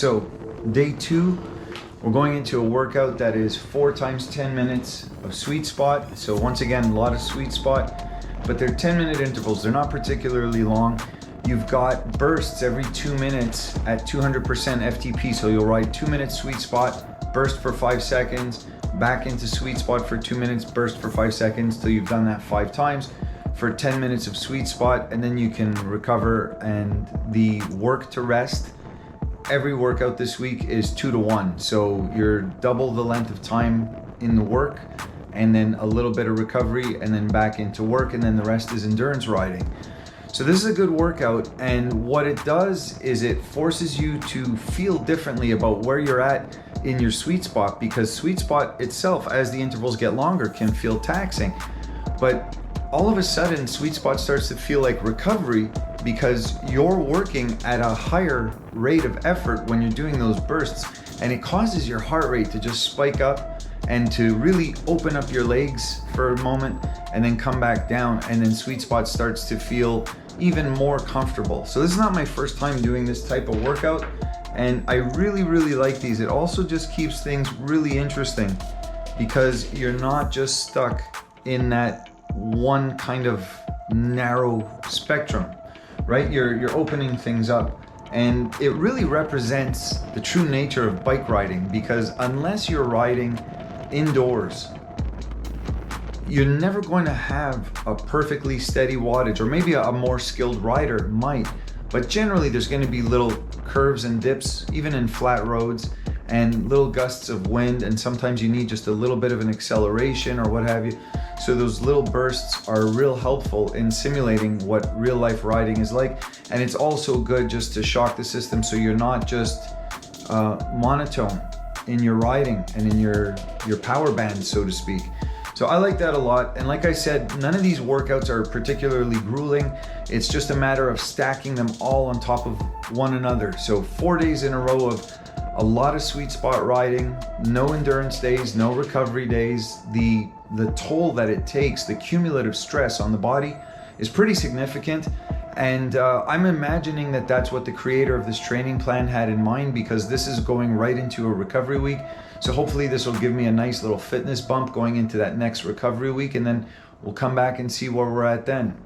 So day 2, we're going into a workout that is 4 times 10 minutes of sweet spot. So once again, a lot of sweet spot, but they're 10-minute intervals. They're not particularly long. You've got bursts every 2 minutes at 200% FTP. So you'll ride 2 minutes sweet spot, burst for 5 seconds, back into sweet spot for 2 minutes, burst for 5 seconds till you've done that 5 times for 10 minutes of sweet spot, and then you can recover. And the work to rest, every workout this week is 2 to 1. So you're double the length of time in the work, and then a little bit of recovery, and then back into work, and then the rest is endurance riding. So this is a good workout, and what it does is it forces you to feel differently about where you're at in your sweet spot, because sweet spot itself, as the intervals get longer, can feel taxing. But all of a sudden, sweet spot starts to feel like recovery, because you're working at a higher rate of effort when you're doing those bursts, and it causes your heart rate to just spike up and to really open up your legs for a moment and then come back down, and then sweet spot starts to feel even more comfortable. So this is not my first time doing this type of workout, and I really like these. It also just keeps things really interesting because you're not just stuck in that one kind of narrow spectrum, right? You're opening things up, and it really represents the true nature of bike riding, because unless you're riding indoors, you're never going to have a perfectly steady wattage, or maybe a more skilled rider might, but generally there's going to be little curves and dips, even in flat roads, and little gusts of wind, and sometimes you need just a little bit of an acceleration or what have you. So those little bursts are real helpful in simulating what real life riding is like, and it's also good just to shock the system so you're not just monotone in your riding and in your power band, so to speak. So I like that a lot, and like I said, none of these workouts are particularly grueling. It's just a matter of stacking them all on top of one another. So 4 days in a row of a lot of sweet spot riding, no endurance days, no recovery days. The toll that it takes, the cumulative stress on the body is pretty significant. And I'm imagining that that's what the creator of this training plan had in mind, because this is going right into a recovery week. So hopefully this will give me a nice little fitness bump going into that next recovery week, and then we'll come back and see where we're at then.